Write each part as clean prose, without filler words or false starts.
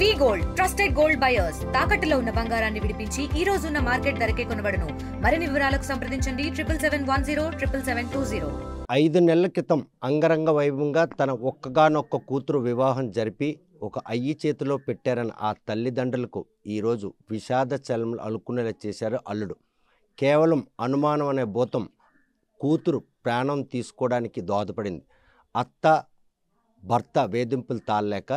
వి gold trusted gold buyers తాకట్టులో ఉన్న బంగారాన్ని విడిపించి ఈ రోజు ఉన్న మార్కెట్ ధరకే కొనబడును. మరిన్ని వివరాలకు సంప్రదించండి 7771077720. 5 నెలల క్రితం అంగరంగ వైభవంగా తన ఒక్కగానొక్క కూతురు వివాహం జరిపి ఒక అయ్యి చేతిలో పెట్టారని ఆ తల్లిదండ్రులకు ఈరోజు విషాద చలమలు అలుక్కునేలా చేశారు అల్లుడు. కేవలం అనుమానం అనే భూతం కూతురు ప్రాణం తీసుకోవడానికి దోహదపడింది. అత్త భర్త వేధింపులు తాళలేక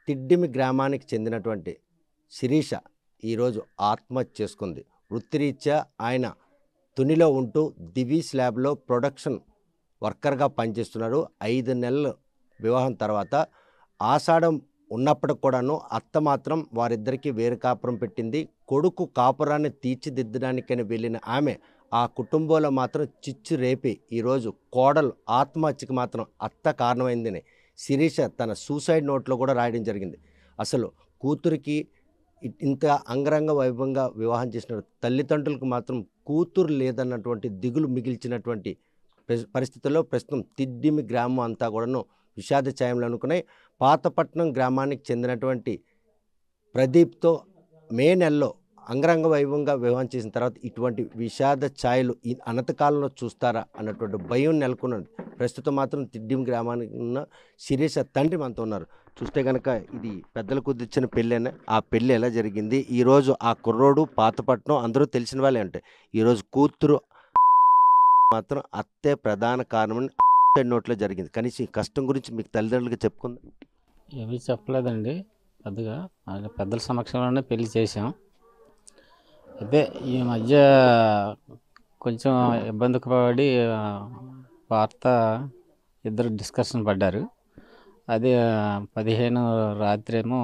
తిడ్డిమి గ్రామానికి చెందినటువంటి శిరీష ఈరోజు ఆత్మహత్య చేసుకుంది. వృత్తిరీత్యా ఆయన తునిలో ఉంటూ దివీస్ ల్యాబ్లో ప్రొడక్షన్ వర్కర్గా పనిచేస్తున్నారు. 5 నెలల వివాహం తర్వాత ఆషాఢం ఉన్నప్పటికి కూడాను అత్త మాత్రం వారిద్దరికీ వేరు కాపురం పెట్టింది. కొడుకు కాపురాన్ని తీర్చిదిద్దడానికని వెళ్ళిన ఆమె ఆ కుటుంబంలో మాత్రం చిచ్చు రేపి ఈరోజు కోడలు ఆత్మహత్యకి మాత్రం అత్త కారణమైందని శిరీష తన సూసైడ్ నోట్లో కూడా రాయడం జరిగింది. అసలు కూతురికి ఇంత అంగరంగ వైభవంగా వివాహం చేసిన తల్లిదండ్రులకు మాత్రం కూతురు లేదన్నటువంటి దిగులు మిగిల్చినటువంటి పరిస్థితుల్లో ప్రస్తుతం తిడ్డిమి గ్రామం అంతా కూడాను విషాద ఛాయలు అనుకున్నాయి. పాతపట్నం గ్రామానికి చెందినటువంటి ప్రదీప్తో మే నెలలో అంగరంగ వైభవంగా వివాహం చేసిన తర్వాత ఇటువంటి విషాద ఛాయలు ఈ అనంతకాలంలో చూస్తారా అన్నటువంటి భయం నెలకొన్నది. ప్రస్తుతం మాత్రం తిడ్డిమి గ్రామానికి ఉన్న శిరీష తండ్రి మనతో ఉన్నారు. చూస్తే కనుక ఇది పెద్దలు కుదిర్చిన పెళ్ళైనా ఆ పెళ్ళి ఎలా జరిగింది, ఈరోజు ఆ కుర్రోడు పాతపట్నం అందరూ తెలిసిన వాళ్ళే అంటే ఈరోజు కూతురు మాత్రం అత్తే ప్రధాన కారణమని నోట్లో జరిగింది. కనీసం ఈ కష్టం గురించి మీకు తల్లిదండ్రులకి చెప్పుకుందా? ఏమీ చెప్పలేదండి. పెద్దగా పెద్దల సమక్షంలోనే పెళ్లి చేసాం. అయితే ఈ మధ్య కొంచెం ఇబ్బందికి పడి భర్త ఇద్దరు డిస్కషన్ పడ్డారు. అది 15 రాత్రేమో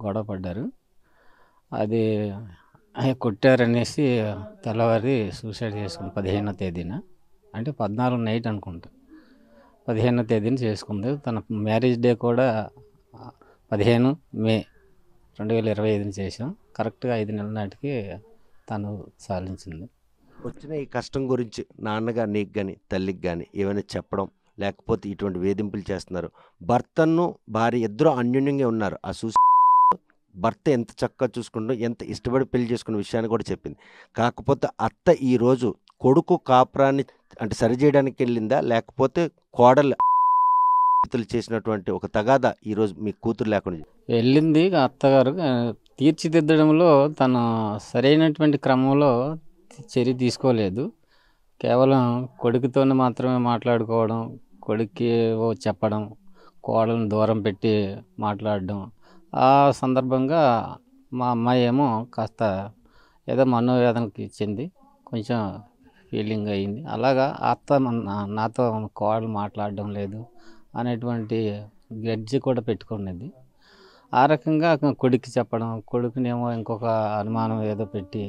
గొడవ పడ్డారు. అది కొట్టారనేసి తెల్లవారి సూసైడ్ చేసుకుంది 15వ తేదీన. అంటే 14 నైట్ అనుకుంటా 15వ తేదీన చేసుకుంది. తన మ్యారేజ్ డే కూడా 15 మే 2025 చేసాం. కరెక్ట్గా 5 నెలల నాటికి తను సాధించింది. వచ్చిన ఈ కష్టం గురించి నాన్నగా నీకు కానీ తల్లికి కానీ ఏమైనా చెప్పడం, లేకపోతే ఇటువంటి వేధింపులు చేస్తున్నారు, భర్తను భార్య ఇద్దరు అన్యోన్యంగా ఉన్నారు, ఆ భర్త ఎంత చక్కగా చూసుకుంటూ ఎంత ఇష్టపడి పెళ్లి చేసుకున్న విషయాన్ని కూడా చెప్పింది. కాకపోతే అత్త ఈరోజు కొడుకు కాపురాన్ని అంటే సరిచేయడానికి వెళ్ళిందా, లేకపోతే కోడలు చేసినటువంటి ఒక తగాదా ఈరోజు మీ కూతురు లేకుండా వెళ్ళింది. అత్తగారు తీర్చిదిద్దడంలో తను సరైనటువంటి క్రమంలో చర్య తీసుకోలేదు. కేవలం కొడుకుతోనే మాత్రమే మాట్లాడుకోవడం, కొడుక్కి చెప్పడం, కోడలను దూరం పెట్టి మాట్లాడడం. ఆ సందర్భంగా మా అమ్మాయి ఏమో కాస్త ఏదో మనోవేదనకి ఇచ్చింది, కొంచెం ఫీలింగ్ అయ్యింది. అలాగా అత్త నాతో కోడలు మాట్లాడడం లేదు అనేటువంటి గడ్జి కూడా పెట్టుకునేది. ఆ రకంగా కొడుక్కి చెప్పడం, కొడుకునేమో ఇంకొక అనుమానం ఏదో పెట్టి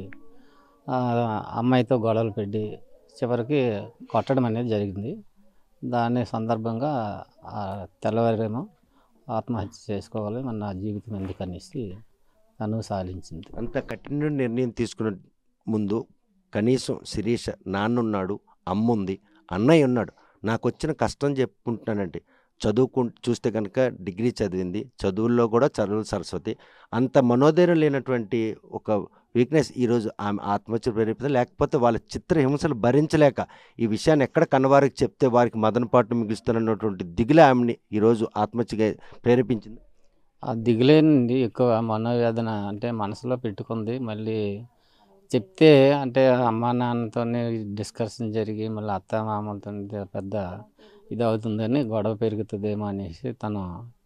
అమ్మాయితో గొడవలు పెట్టి చివరికి కొట్టడం అనేది జరిగింది. దాని సందర్భంగా తెల్లవారేమో ఆత్మహత్య చేసుకోవాలి, మన నా జీవితం ఎందుకనేసి తను సాధించింది. అంత కఠిన నిర్ణయం తీసుకునే ముందు కనీసం శిరీష నాన్నున్నాడు, అమ్ముంది, అన్నయ్య ఉన్నాడు, నాకు వచ్చిన కష్టం చెప్పుకుంటున్నానంటే చూస్తే కనుక డిగ్రీ చదివింది, చదువుల్లో కూడా చదువు సరస్వతి, అంత మనోధైర్యం లేనటువంటి ఒక వీక్నెస్ ఈరోజు ఆమె ఆత్మహత్య ప్రేరేపితే, లేకపోతే వాళ్ళ చిత్రహింసలు భరించలేక ఈ విషయాన్ని ఎక్కడ కన్నవారికి చెప్తే వారికి మదనపాటు మిగులుస్తున్నటువంటి దిగులే ఆమెని ఈరోజు ఆత్మహత్యగా ప్రేరేపించింది. ఆ దిగులేనండి ఎక్కువ మనోవేదన అంటే మనసులో పెట్టుకుంది. మళ్ళీ చెప్తే అంటే అమ్మా నాన్నతో డిస్కషన్ జరిగి మళ్ళీ అత్త మామలతో పెద్ద ఇది అవుతుందని గొడవ పెరుగుతుందేమో అనేసి తను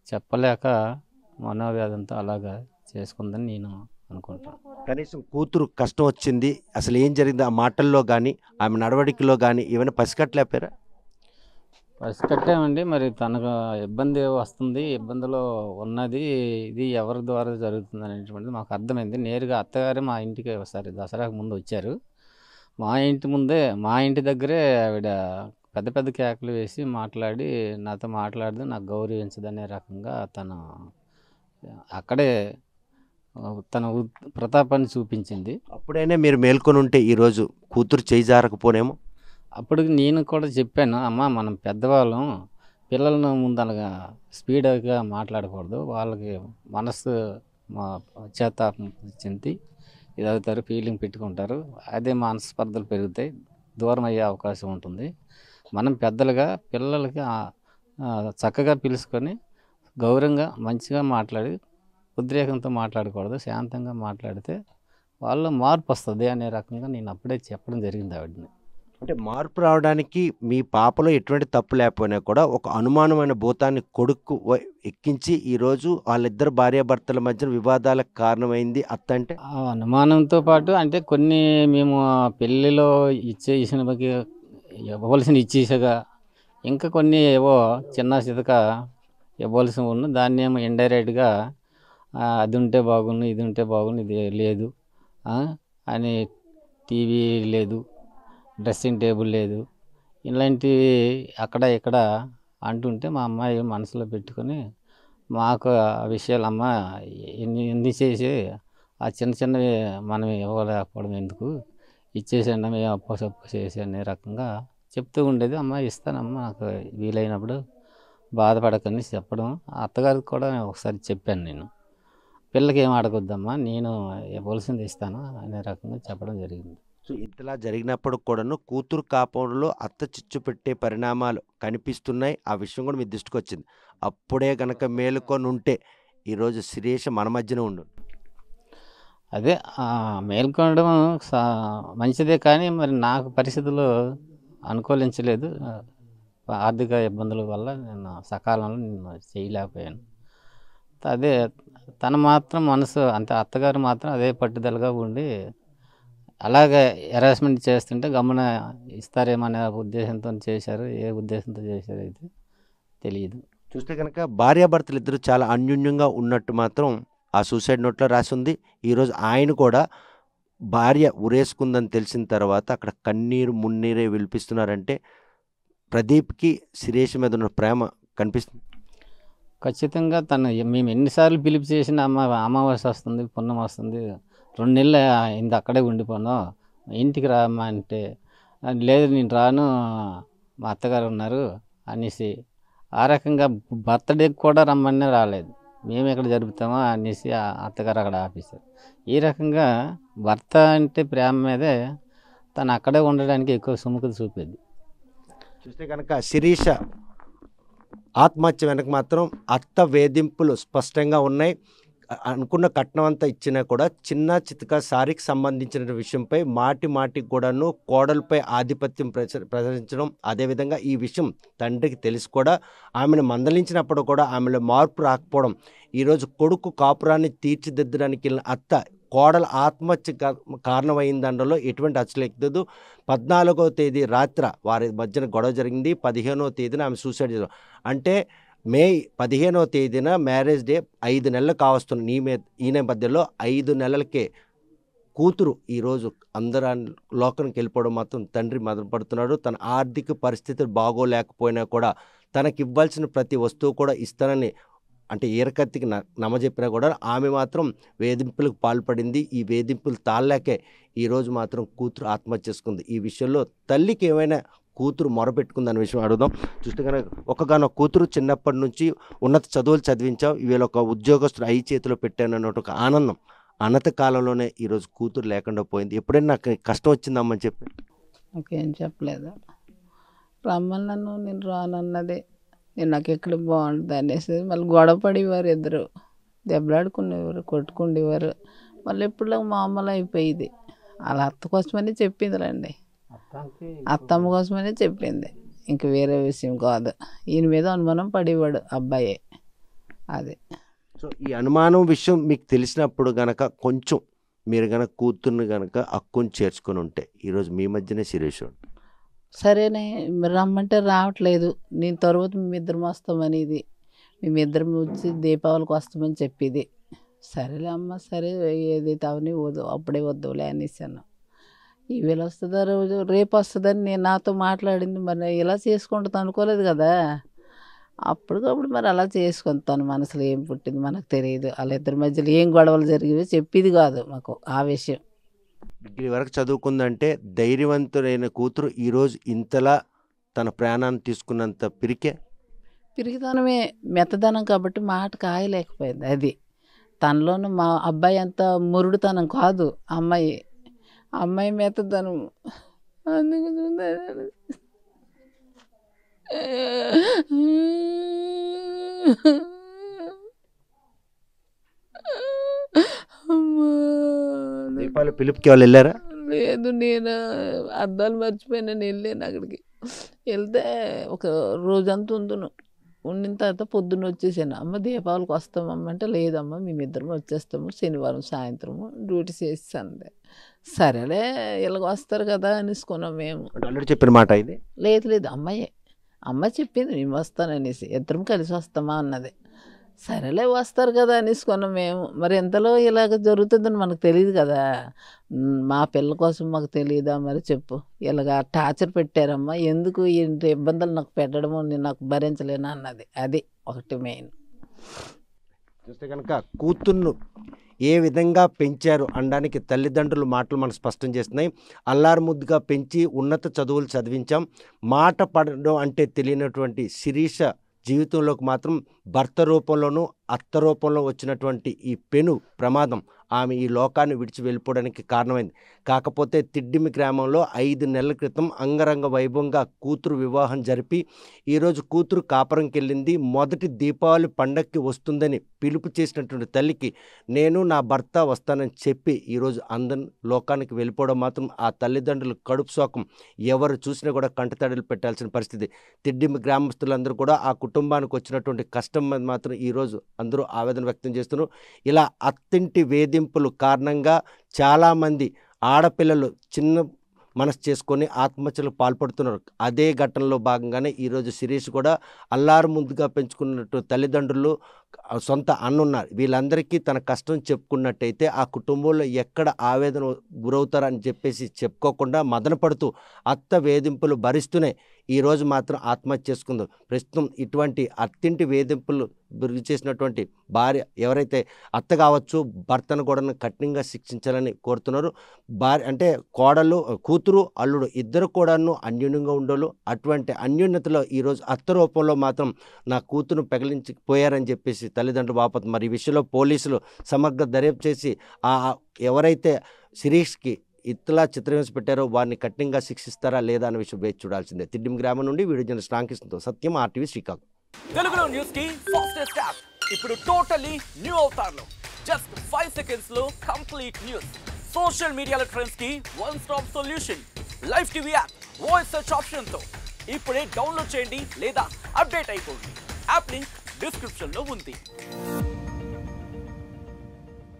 చెప్పలేక మనోవేదనతో అలాగా చేసుకుందని నేను అనుకుంటాను. కనీసం కూతురు కష్టం వచ్చింది, అసలు ఏం జరిగింది ఆ మాటల్లో కానీ ఆమె నడవడికలో కానీ ఏమైనా పసికట్టలేపారా? పసికట్టామండి. మరి తనకు ఇబ్బంది వస్తుంది, ఇబ్బందిలో ఉన్నది, ఇది ఎవరి ద్వారా జరుగుతుంది అనేటువంటిది మాకు అర్థమైంది. నేరుగా అత్తగారే మా ఇంటికి ఒకసారి దసరాకు ముందు వచ్చారు. మా ఇంటి దగ్గరే ఆవిడ పెద్ద పెద్ద కేకలు వేసి మాట్లాడి నాతో మాట్లాడదు, నాకు గౌరవించదనే రకంగా తను అక్కడే తన ప్రతాపాన్ని చూపించింది. అప్పుడైనా మీరు మేల్కొని ఉంటే ఈరోజు కూతురు చేయి జారకపోనేమో. అప్పుడు నేను కూడా చెప్పాను, అమ్మ మనం పెద్దవాళ్ళం, పిల్లలను ముందు అలాగా స్పీడ్గా మాట్లాడకూడదు, వాళ్ళకి మనసు మా పశ్చాత్తాపం చెంది ఇదవుతారు, ఫీలింగ్ పెట్టుకుంటారు. అదే మనస్పర్ధలు పెరుగుతాయి, దూరం అయ్యే అవకాశం ఉంటుంది. మనం పెద్దలుగా పిల్లలకి చక్కగా పిలుచుకొని గౌరవంగా మంచిగా మాట్లాడి ఉద్రేకంతో మాట్లాడకూడదు, శాంతంగా మాట్లాడితే వాళ్ళ మార్పు వస్తుంది అనే రకంగా నేను అప్పుడే చెప్పడం జరిగింది ఆవిడని. అంటే మార్పు రావడానికి మీ పాపలో ఎటువంటి తప్పు లేకపోయినా కూడా ఒక అనుమానమైన భూతాన్ని కొడుకు ఎక్కించి ఈరోజు వాళ్ళిద్దరు భార్యాభర్తల మధ్యన వివాదాలకు కారణమైంది అత్త అంటే. ఆ అనుమానంతో పాటు అంటే కొన్ని మేము పెళ్ళిలో ఇచ్చేసినకి ఇవ్వవలసిన ఇచ్చేసాగా, ఇంకా కొన్ని ఏవో చిన్న చితక ఇవ్వాల్సి ఉన్న దాన్ని ఏమో ఇండైరెక్ట్గా అది ఉంటే బాగుండు, ఇది ఉంటే బాగుండు, ఇది లేదు అని, టీవీ లేదు, డ్రెస్సింగ్ టేబుల్ లేదు, ఇలాంటివి అక్కడ ఇక్కడ అంటుంటే మా అమ్మాయి మనసులో పెట్టుకొని మాకు ఆ విషయాలు అమ్మ ఎన్ని చేసి ఆ చిన్న చిన్నవి మనం ఇవ్వలేకపోవడం ఎందుకు, ఇచ్చేసండి మేము అప్పు సప్పు చేసి అనే రకంగా చెప్తూ ఉండేది. అమ్మ ఇస్తానమ్మ, నాకు వీలైనప్పుడు బాధపడకని చెప్పడం. అత్తగారికి కూడా ఒకసారి చెప్పాను, నేను పిల్లకి ఏం అడగొద్దమ్మా, నేను ఇవ్వాల్సింది ఇస్తాను అనే రకంగా చెప్పడం జరిగింది. సో ఇంతలా జరిగినప్పుడు కూడాను కూతురు కాపురంలో అత్త చిచ్చు పెట్టే పరిణామాలు కనిపిస్తున్నాయి. ఆ విషయం కూడా మీ దృష్టికి వచ్చింది. అప్పుడే కనుక మేలుకొని ఉంటే ఈరోజు శిరీష మన మధ్యన ఉండు. అదే మేల్కొనడం మంచిదే, కానీ మరి నాకు పరిస్థితులు అనుకూలించలేదు. ఆర్థిక ఇబ్బందుల వల్ల నేను సకాలంలో నేను చేయలేకపోయాను. అదే తన మాత్రం మనసు అంతే, అత్తగారు మాత్రం అదే పట్టుదలగా ఉండి అలాగే హెరాస్మెంట్ చేస్తుంటే గమ్మున ఇస్తారేమనే ఉద్దేశంతో చేశారు. ఏ ఉద్దేశంతో చేశారు అయితే తెలియదు. చూస్తే కనుక భార్యాభర్తలు ఇద్దరు చాలా అన్యోన్యంగా ఉన్నట్టు మాత్రం ఆ సూసైడ్ నోట్లో రాసి ఉంది. ఈరోజు ఆయన కూడా భార్య ఉరేసుకుందని తెలిసిన తర్వాత అక్కడ కన్నీరు మున్నీరే విలిపిస్తున్నారంటే ప్రదీప్కి శిరీష్ మీద ఉన్న ప్రేమ కనిపిస్తుంది. ఖచ్చితంగా మేము ఎన్నిసార్లు పిలుపు చేసిన అమావాస్య వస్తుంది, పున్నం వస్తుంది, 2 నెలలు అయింది అక్కడే ఉండిపోను, ఇంటికి రామ్మా అంటే లేదు నేను రాను, మా అత్తగారు ఉన్నారు అనేసి ఆ రకంగా బర్త్డేకి కూడా రమ్మని రాలేదు. మేము ఎక్కడ జరుపుతామో అనేసి అత్తగారు అక్కడ ఆపేశారు. ఈ రకంగా భర్త అంటే ప్రేమ మీదే తను అక్కడే ఉండడానికి ఎక్కువ సుముఖత చూపేది. చూస్తే కనుక శిరీష ఆత్మహత్య వెనక మాత్రం అత్త వేధింపులు స్పష్టంగా ఉన్నాయి. అనుకున్న కట్నం అంతా ఇచ్చినా కూడా చిన్న చితక సారికి సంబంధించిన విషయంపై మాటికి కూడాను కోడలపై ఆధిపత్యం ప్రదర్శించడం, అదేవిధంగా ఈ విషయం తండ్రికి తెలిసి కూడా ఆమెను మందలించినప్పుడు కూడా ఆమెలో మార్పు రాకపోవడం, ఈరోజు కొడుకు కాపురాన్ని తీర్చిదిద్దడానికి వెళ్ళిన అత్త కోడల ఆత్మహత్య కారణమైందండలో ఎటువంటి అచ్చలేదు. 14వ తేదీ రాత్రి వారి మధ్యన గొడవ జరిగింది. 15వ తేదీన ఆమె సూసైడ్ చేశారు. అంటే మే 15వ తేదీన మ్యారేజ్ డే 5 నెలలు కావస్తుంది. ఈ నేపథ్యంలో 5 నెలలకే కూతురు ఈరోజు అందరూ లోకానికి వెళ్ళిపోవడం మాత్రం తండ్రి మదనపడుతున్నాడు. తన ఆర్థిక పరిస్థితులు బాగోలేకపోయినా కూడా తనకి ఇవ్వాల్సిన ప్రతి వస్తువు కూడా ఇస్తానని అంటే ఈరకత్తికి నమ్మజెప్పినా కూడా ఆమె మాత్రం వేధింపులకు పాల్పడింది. ఈ వేధింపులు తాళలేకే ఈరోజు మాత్రం కూతురు ఆత్మహత్య చేసుకుంది. ఈ విషయంలో తల్లికి ఏమైనా కూతురు మొరపెట్టుకుందన్న విషయం అడుగుదాం. చూస్తే కనుక ఒకగానొక కూతురు చిన్నప్పటి నుంచి ఉన్నత చదువులు చదివించావు, ఇవాళ ఒక ఉద్యోగస్తులు అయి చేతిలో పెట్టాను అన్నట్టు ఒక ఆనందం అనంత కాలంలోనే ఈరోజు కూతురు లేకుండా పోయింది. ఎప్పుడైనా నాకు కష్టం వచ్చిందమ్మని చెప్పి నాకేం చెప్పలేదు. రమ్మని నన్ను, నేను రానన్నదే, నేను నాకు ఎక్కడ బాగుంటుంది అనేసి మళ్ళీ గొడవ పడేవారు, ఇద్దరు దెబ్బలాడుకునేవారు, కొట్టుకునేవారు. మళ్ళీ ఎప్పుడు మామూలు అయిపోయింది. అలా అత్త కోసమని చెప్పిందిలేండి, అత్తమ్మ కోసమనే చెప్పింది, ఇంక వేరే విషయం కాదు. ఈయన మీద అనుమానం పడేవాడు అబ్బాయే. అది సో ఈ అనుమానం విషయం మీకు తెలిసినప్పుడు గనక కొంచెం మీరు గనక కూతుర్ని గనక అక్కుని చేర్చుకొని ఉంటే ఈరోజు మీ మధ్యనే శిరీష్ సరేనే రమ్మంటే రావట్లేదు, నేను తర్వాత మేమిద్దరం వస్తామని, ఇది మేమిద్దరం వచ్చి దీపావళికి వస్తామని చెప్పేది. సరేలే అమ్మ, సరే ఏది తవని వద్దు, అప్పుడే వద్దులే అనేసాను. ఈవేళ వస్తుందా రోజు, రేపు వస్తుందని నేను నాతో మాట్లాడింది. మరి ఇలా చేసుకుంటుంది అనుకోలేదు కదా. అప్పటికప్పుడు మరి అలా చేసుకుంటాను, మనసులో ఏం పుట్టింది మనకు తెలియదు. వాళ్ళిద్దరి మధ్యలో ఏం గొడవలు జరిగేవి చెప్పేది కాదు మాకు ఆ విషయం. డిగ్రీ వరకు చదువుకుందంటే ధైర్యవంతుడైన కూతురు ఈరోజు ఇంతలా తన ప్రాణాన్ని తీసుకున్నంత పిరికితనమే, మెత్తదనం కాబట్టి మాట కాయలేకపోయింది. అది తనలోనూ మా అబ్బాయి అంత మురుడుతనం కాదు అమ్మాయి మెత్తదనం. అందుకు చూద్దాను. దీపావళి పిలుపుకి వాళ్ళు వెళ్ళారా? లేదు, నేను అద్దాలు మర్చిపోయినాను. వెళ్ళాను అక్కడికి. వెళ్తే ఒక రోజంతా ఉండిన తర్వాత పొద్దున్న వచ్చేసాను. అమ్మ దీపావళికి వస్తామమ్మ అంటే, లేదమ్మా మేమిద్దరం వచ్చేస్తాము శనివారం సాయంత్రము డ్యూటీ చేస్తాను. సరేలే ఇలాగ వస్తారు కదా అనేసుకున్నాం మేము. అల్లుడు చెప్పిన మాట ఇది? లేదు అమ్మ చెప్పింది మేము వస్తాననేసి, ఇద్దరం కలిసి వస్తామా అన్నది. సరేలే వస్తారు కదా అనేసుకున్నాం మేము. మరి ఎంతలో ఇలాగ జరుగుతుందని మనకు తెలియదు కదా. మా పిల్ల కోసం మాకు తెలియదా మరి చెప్పు. ఇలాగ టార్చర్ పెట్టారమ్మా, ఎందుకు ఇంత ఇబ్బందులు నాకు పెట్టడము, నేను నాకు భరించలేను అన్నది. అది ఒకటి మెయిన్. చూస్తే కనుక కూతుర్ను ఏ విధంగా పెంచారు అనడానికి తల్లిదండ్రుల మాటలు మనకు స్పష్టం చేస్తున్నాయి. అల్లారు ముద్దుగా పెంచి ఉన్నత చదువులు చదివించాం. మాట పడడం అంటే తెలియనటువంటి శిరీష జీవితంలోకి మాత్రం భర్త రూపంలోనూ అత్త రూపంలో వచ్చినటువంటి ఈ పెను ప్రమాదం ఆమె ఈ లోకాన్ని విడిచి వెళ్ళిపోవడానికి కారణమైంది. కాకపోతే తిడ్డిమి గ్రామంలో 5 నెలల క్రితం అంగరంగ వైభవంగా కూతురు వివాహం జరిపి ఈరోజు కూతురు కాపురంకి వెళ్ళింది. మొదటి దీపావళి పండగకి వస్తుందని పిలుపు చేసినటువంటి తల్లికి నేను నా భర్త వస్తానని చెప్పి ఈరోజు అందరి లోకానికి వెళ్ళిపోవడం మాత్రం ఆ తల్లిదండ్రులు కడుపు శోకం ఎవరు చూసినా కూడా కంటతడలు పెట్టాల్సిన పరిస్థితి. తిడ్డిమి గ్రామస్తులందరూ కూడా ఆ కుటుంబానికి వచ్చినటువంటి కష్టం మీద మాత్రం ఈరోజు అందరూ ఆవేదన వ్యక్తం చేస్తున్నారు. ఇలా అత్తింటి వేధింపులు కారణంగా చాలామంది ఆడపిల్లలు చిన్న మనసు చేసుకొని ఆత్మహత్యలకు పాల్పడుతున్నారు. అదే ఘటనలో భాగంగానే ఈరోజు శిరీష్ కూడా అల్లారు ముందుగా పెంచుకున్నట్టు తల్లిదండ్రులు సొంత అన్నున్నారు. వీళ్ళందరికీ తన కష్టం చెప్పుకున్నట్టయితే ఆ కుటుంబంలో ఎక్కడ ఆవేదన గురవుతారని చెప్పేసి చెప్పుకోకుండా మదన పడుతూ అత్త వేధింపులు భరిస్తూనే ఈరోజు మాత్రం ఆత్మహత్య చేసుకుంది. ప్రస్తుతం ఇటువంటి అత్తింటి వేధింపులు గురి చేసినటువంటి భార్య ఎవరైతే అత్త కావచ్చు, భర్తను కూడా కఠినంగా శిక్షించాలని కోరుతున్నారు. భార్య అంటే కోడలు, కూతురు, అల్లుడు ఇద్దరు కూడాను అన్యోన్యంగా ఉండోళ్ళు. అటువంటి అన్యోన్యతలో ఈరోజు అత్త రూపంలో మాత్రం నా కూతురును పెగిలించిపోయారని చెప్పేసి తల్లిదండ్రులు వాపోతుంది. మరి ఈ విషయంలో పోలీసులు సమగ్ర దర్యాప్తు చేసి ఎవరైతే శిరీష్కి ఇట్లా చిత్రహింస పెట్టారో వారిని కఠినంగా శిక్షిస్తారా లేదా అనే విషయం వేచి చూడాల్సిందే. తిడ్డిం గ్రామం నుండి వీడియో జర్నలిస్ట్ రామకృష్ణతో సత్యం, RTV శ్రీకాకుళం. తెలుగులో న్యూస్ కి ఫాస్టెస్ట్ యాప్ ఇప్పుడు టోటలీ న్యూ అవతార్లో జస్ట్ 5 seconds లో కంప్లీట్ న్యూస్. సోషల్ మీడియాలో ట్రెండ్స్ కి one stop solution. Live TV app voice search option తో ఇప్పుడే డౌన్లోడ్ చేయండి లేదా అప్డేట్ అయిపోండి. యాప్ లింక్ డిస్క్రిప్షన్ లో ఉంది.